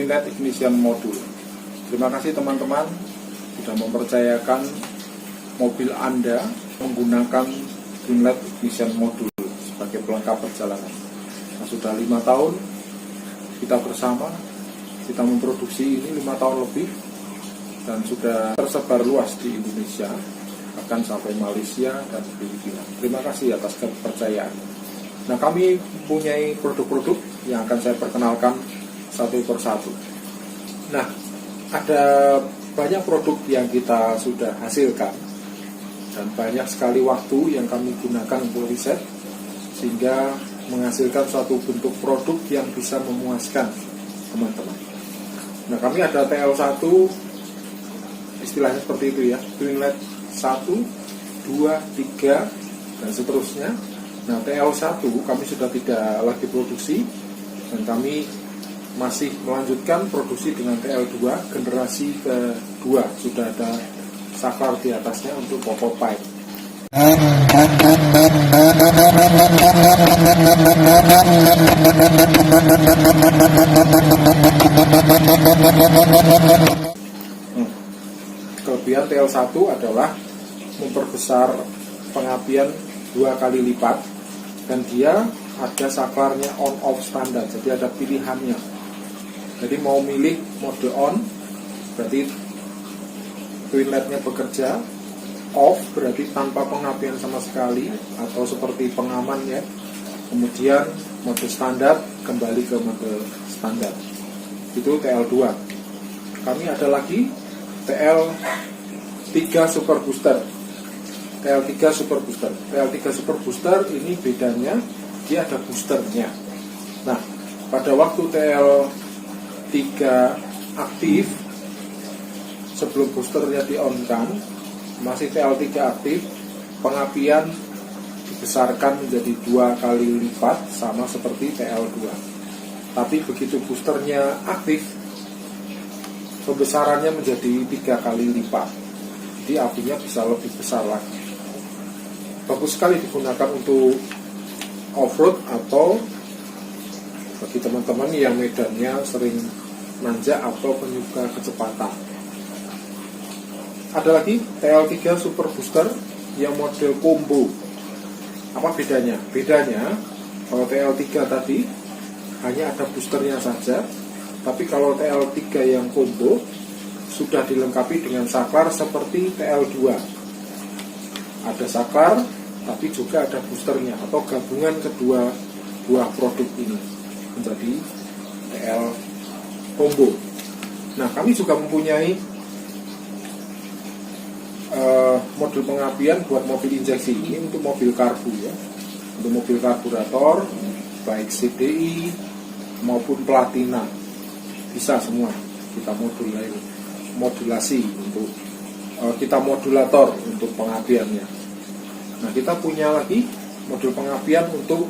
Twin LED Ignition Module. Terima kasih teman-teman sudah mempercayakan mobil Anda menggunakan Twin LED Ignition Module sebagai pelengkap perjalanan. Nah, sudah 5 tahun kita bersama, kita memproduksi ini 5 tahun lebih dan sudah tersebar luas di Indonesia, bahkan sampai Malaysia dan Filipina. Terima kasih atas kepercayaan. Nah, kami mempunyai produk-produk yang akan saya perkenalkan satu persatu. Nah, ada banyak produk yang kita sudah hasilkan dan banyak sekali waktu yang kami gunakan untuk riset sehingga menghasilkan suatu bentuk produk yang bisa memuaskan teman-teman. Nah, kami ada TL1, istilahnya seperti itu ya, Twin LED 1, 2, 3 dan seterusnya. Nah, TL1 kami sudah tidak lagi produksi dan kami masih melanjutkan produksi dengan TL2 generasi kedua. Sudah ada saklar di atasnya untuk prototype. Kelebihan TL1 adalah memperbesar pengapian 2 kali lipat dan dia ada saklarnya on-off standar, jadi ada pilihannya. Jadi mau milih mode on berarti twin LED-nya bekerja, off berarti tanpa pengapian sama sekali atau seperti pengaman ya. Kemudian mode standar kembali ke mode standar. Itu TL2. Kami ada lagi TL3 Super Booster. TL3 Super Booster. TL3 Super Booster ini bedanya dia ada boosternya. Nah, pada waktu TL3 aktif, sebelum boosternya di-on-kan, masih TL3 aktif, pengapian dibesarkan menjadi 2 kali lipat sama seperti TL2. Tapi begitu boosternya aktif, pembesarannya menjadi 3 kali lipat. Jadi apinya bisa lebih besar lagi. Bagus sekali digunakan untuk off-road atau bagi teman-teman yang medannya sering nanjak atau penyuka kecepatan. Ada lagi TL3 Super Booster yang model combo. Apa bedanya? Bedanya kalau TL3 tadi hanya ada boosternya saja, tapi kalau TL3 yang combo sudah dilengkapi dengan saklar seperti TL2. Ada saklar tapi juga ada boosternya atau gabungan kedua buah produk ini menjadi TL combo. Nah, kami juga mempunyai modul pengapian buat mobil injeksi. Ini untuk mobil karbu ya, untuk mobil karburator baik CDI maupun platina bisa semua kita modulasi untuk kita modulator untuk pengapiannya. Nah, kita punya lagi modul pengapian untuk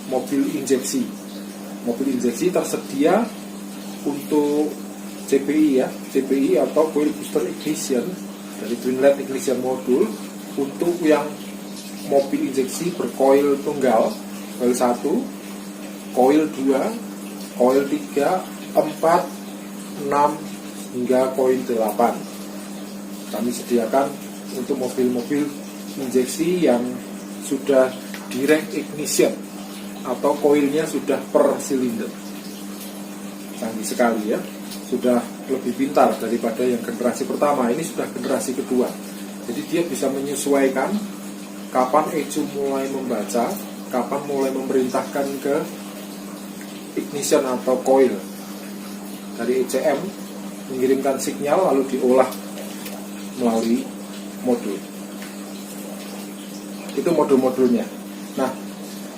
mobil injeksi. Mobil injeksi tersedia untuk CBI ya, CBI atau Coil Booster Ignition dari Twin LED Ignition Module untuk yang mobil injeksi berkoil tunggal, koil 1, koil 2, koil 3, 4, 6 hingga koil 8. Kami sediakan untuk mobil-mobil injeksi yang sudah direct ignition atau koilnya sudah per silinder. Canggih sekali ya, sudah lebih pintar daripada yang generasi pertama. Ini sudah generasi kedua, jadi dia bisa menyesuaikan kapan ECU mulai membaca, kapan mulai memerintahkan ke ignition atau coil. Dari ECM mengirimkan sinyal lalu diolah melalui modul. Itu modul-modulnya. Nah,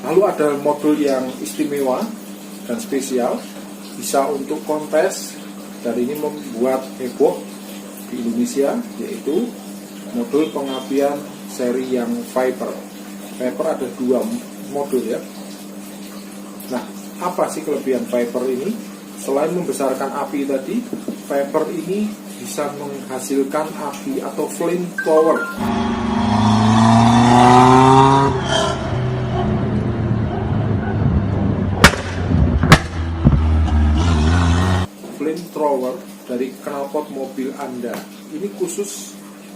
lalu ada modul yang istimewa dan spesial, bisa untuk kontes, dan ini membuat heboh di Indonesia, yaitu modul pengapian seri yang Viper. Viper ada 2 modul ya. Nah, apa sih kelebihan Viper ini? Selain membesarkan api tadi, Viper ini bisa menghasilkan api atau flame power. dari knalpot mobil Anda. Ini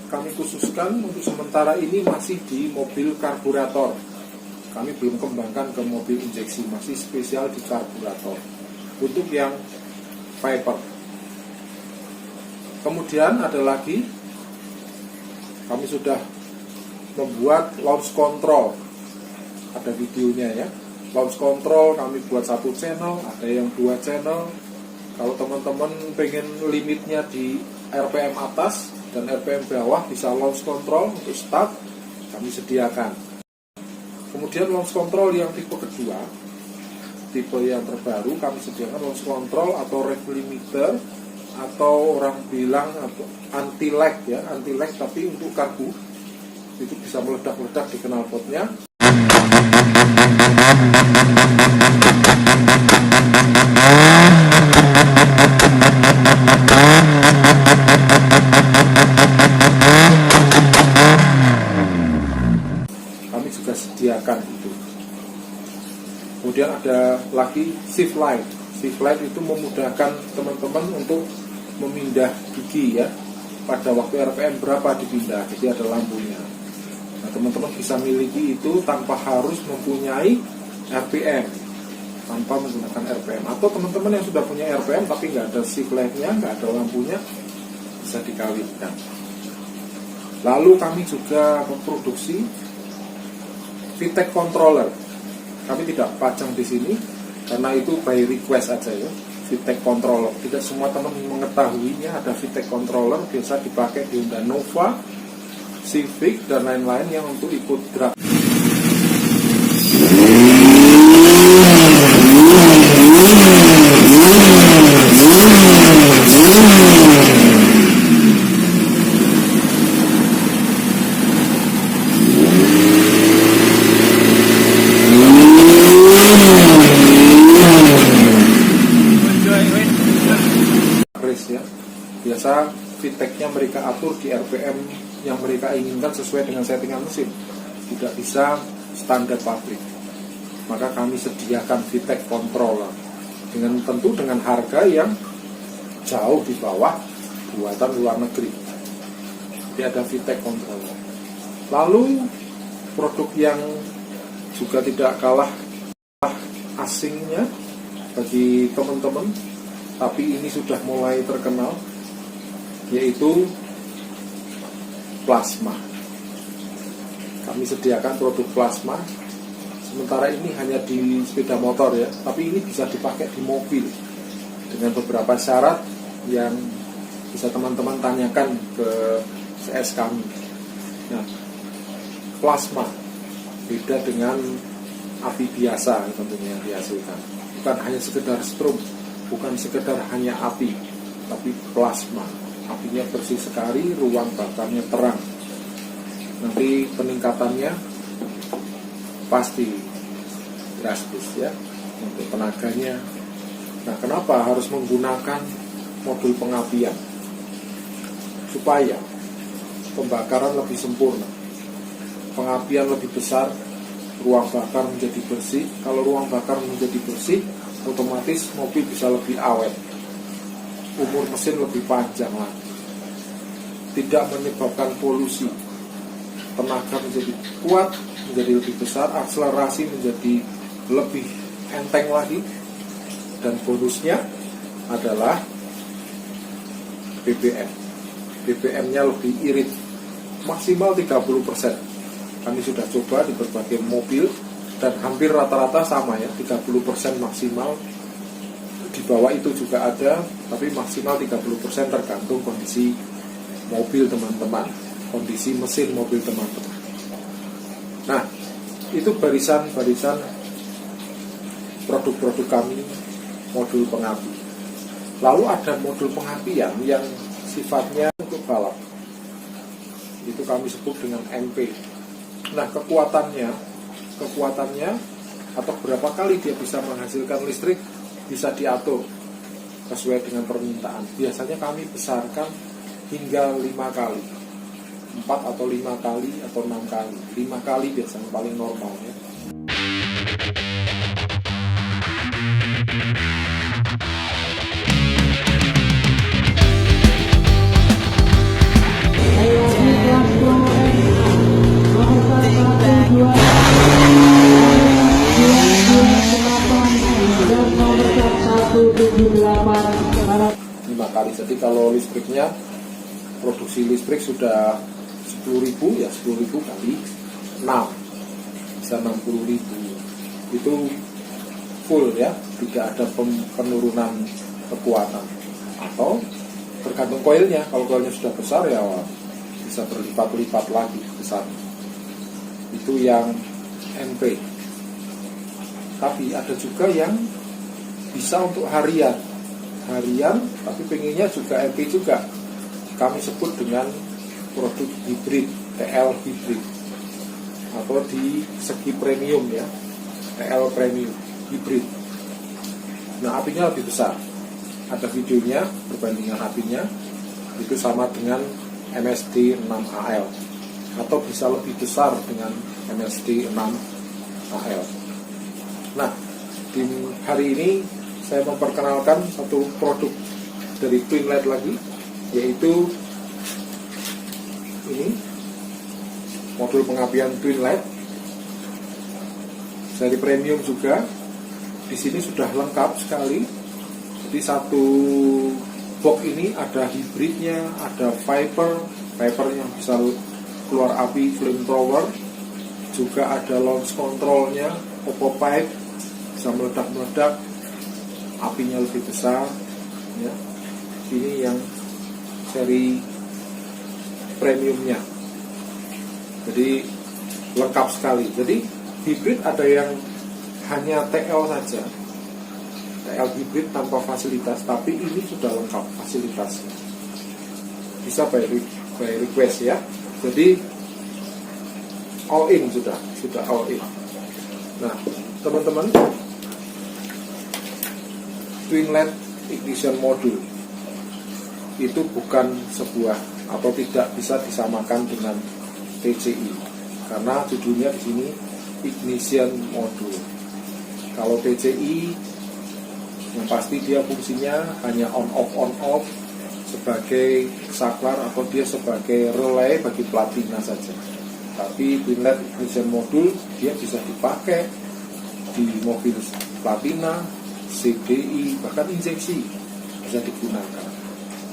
kami khususkan untuk sementara ini masih di mobil karburator. Kami belum kembangkan ke mobil injeksi, masih spesial di karburator untuk yang Viper. Kemudian ada lagi, kami sudah membuat launch control, ada videonya ya. Launch control kami buat 1 channel, ada yang 2 channel. Kalau teman-teman pengen limitnya di RPM atas dan RPM bawah, bisa launch control untuk start, kami sediakan. Kemudian launch control yang tipe kedua, tipe yang terbaru, kami sediakan launch control atau rev limiter, atau orang bilang anti lag ya, anti lag tapi untuk karbu. Itu bisa meledak-ledak di knalpotnya. Kami juga sediakan itu. Kemudian ada lagi shift light. Shift light itu memudahkan teman-teman untuk memindah gigi ya. Pada waktu RPM berapa dipindah, jadi ada lampunya. Nah, teman-teman bisa miliki itu tanpa harus mempunyai RPM, tanpa menggunakan RPM. Atau teman-teman yang sudah punya RPM tapi nggak ada shift light-nya, nggak ada lampunya, bisa dikawinkan. Lalu kami juga memproduksi VTEC controller. Kami tidak pajang di sini karena itu by request aja ya. VTEC controller, tidak semua teman mengetahuinya ada VTEC controller, biasa dipakai di Honda Nova, Civic dan lain-lain yang untuk ikut drag. Ya. Biasa VTEC-nya mereka atur di RPM yang mereka inginkan sesuai dengan settingan mesin, tidak bisa standar pabrik. Maka kami sediakan VTEC controller dengan tentu dengan harga yang jauh di bawah buatan luar negeri. Jadi ada VTEC controller. Lalu produk yang juga tidak kalah asingnya bagi teman-teman, tapi ini sudah mulai terkenal, yaitu plasma. Kami sediakan produk plasma. Sementara ini hanya di sepeda motor ya, tapi ini bisa dipakai di mobil dengan beberapa syarat yang bisa teman-teman tanyakan ke CS kami. Nah, plasma beda dengan api biasa tentunya yang dihasilkan. Bukan hanya sekedar strum, bukan sekedar hanya api, tapi plasma. Apinya bersih sekali, ruang bakarnya terang. Nanti peningkatannya pasti drastis ya untuk tenaganya. Nah, kenapa harus menggunakan modul pengapian? Supaya pembakaran lebih sempurna, pengapian lebih besar, ruang bakar menjadi bersih. Kalau ruang bakar menjadi bersih, otomatis mobil bisa lebih awet, umur mesin lebih panjang lagi, tidak menyebabkan polusi, tenaga menjadi kuat, menjadi lebih besar, akselerasi menjadi lebih enteng lagi, dan bonusnya adalah BBM-nya lebih irit, maksimal 30%. Kami sudah coba di berbagai mobil dan hampir rata-rata sama ya, 30% maksimal. Di bawah itu juga ada, tapi maksimal 30% tergantung kondisi mobil teman-teman, kondisi mesin mobil teman-teman. Nah, itu barisan-barisan produk-produk kami, modul pengapi. Lalu ada modul pengapian yang sifatnya untuk balap. Itu kami sebut dengan MP. Nah, kekuatannya atau berapa kali dia bisa menghasilkan listrik bisa diatur sesuai dengan permintaan. Biasanya kami besarkan hingga 5 kali, 4 atau 5 kali atau 6 kali. 5 kali biasanya paling normal ya. listriknya, produksi listrik sudah 10.000 ya, 10.000 kali 6 bisa 60.000. Itu full ya, tidak ada penurunan kekuatan. Atau tergantung koilnya, kalau koilnya sudah besar ya bisa berlipat-lipat lagi besar. Itu yang MP. Tapi ada juga yang bisa untuk harian, tapi pengennya juga MP juga. Kami sebut dengan produk hybrid, TL hybrid, atau di segi premium ya, TL premium hybrid. Nah, apinya lebih besar. Ada videonya, perbandingan apinya itu sama dengan MSD 6AL, atau bisa lebih besar dengan MSD 6AL. Nah, di hari ini saya memperkenalkan satu produk dari Twinlight lagi, yaitu ini modul pengapian Twinlight seri premium juga. Di sini sudah lengkap sekali. Jadi satu box ini ada hibridnya, ada Viper yang bisa keluar api flamethrower, juga ada launch controlnya, Oppo Pipe bisa meledak-meledak, apinya lebih besar ya. Ini yang seri premiumnya, jadi lengkap sekali. Jadi hybrid ada yang hanya TL saja, TL hybrid tanpa fasilitas, tapi ini sudah lengkap fasilitasnya, bisa by request ya. Jadi all in, sudah all in. Nah teman-teman, Twinlight ignition module itu bukan sebuah, atau tidak bisa disamakan dengan TCI, karena judulnya di sini ignition module. Kalau TCI yang pasti dia fungsinya hanya on off sebagai saklar, atau dia sebagai relay bagi platina saja. Tapi Twinlight ignition module dia bisa dipakai di mobil platina, CDI, bahkan injeksi bisa digunakan.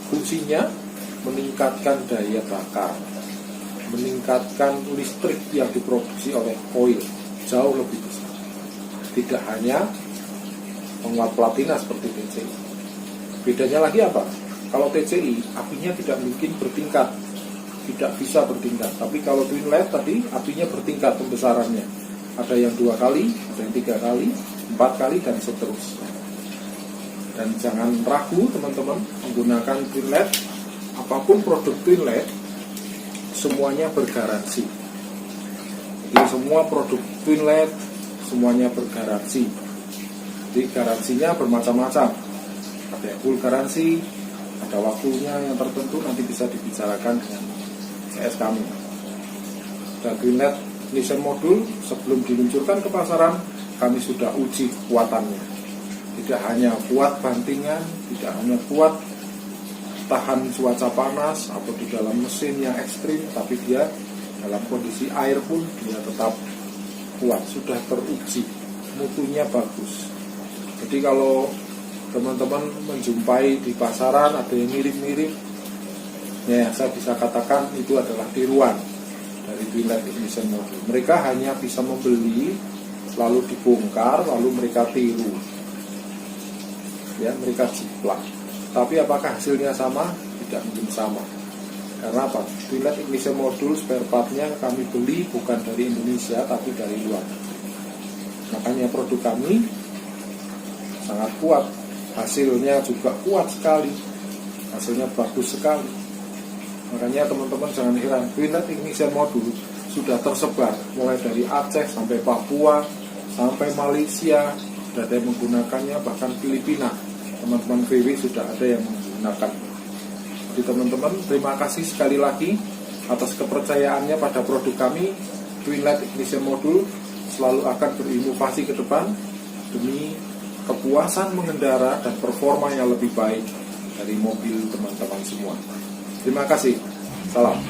Fungsinya meningkatkan daya bakar, meningkatkan listrik yang diproduksi oleh koil jauh lebih besar. Tidak hanya penguat platina seperti TCI. Bedanya lagi apa? Kalau TCI apinya tidak mungkin bertingkat, tidak bisa bertingkat. Tapi kalau Twinlight tadi apinya bertingkat pembesarannya. Ada yang 2 kali, ada yang 3 kali, 4 kali, dan seterusnya. Dan jangan ragu teman-teman menggunakan Twinlight. Apapun produk Twinlight semuanya bergaransi. Jadi semua produk Twinlight semuanya bergaransi. Jadi garansinya bermacam-macam. Ada yang full garansi, ada waktunya yang tertentu, nanti bisa dibicarakan dengan CS kami. Dan Twinlight ignition module sebelum diluncurkan ke pasaran, kami sudah uji kekuatannya. Tidak hanya kuat bantingan, tidak hanya kuat tahan cuaca panas atau di dalam mesin yang ekstrim, tapi dia dalam kondisi air pun dia tetap kuat, sudah teruji, mutunya bagus. Jadi kalau teman-teman menjumpai di pasaran ada yang mirip-mirip, ya saya bisa katakan itu adalah tiruan dari Twinlight ignition module. Mereka hanya bisa membeli, lalu dibongkar, lalu mereka tiru, ya mereka jiplak. Tapi apakah hasilnya sama? Tidak mungkin sama. Karena apa? Twinlight ignition module spare partnya kami beli bukan dari Indonesia, tapi dari luar. Makanya produk kami sangat kuat, hasilnya juga kuat sekali, hasilnya bagus sekali. Makanya teman-teman jangan heran, Twinlight ignition module sudah tersebar mulai dari Aceh sampai Papua, sampai Malaysia, sudah ada yang menggunakannya, bahkan Filipina. Teman-teman VW sudah ada yang menggunakan. Jadi teman-teman, terima kasih sekali lagi atas kepercayaannya pada produk kami. Twinlight ignition module selalu akan berinovasi ke depan demi kepuasan mengendara dan performa yang lebih baik dari mobil teman-teman semua. Terima kasih. Salam.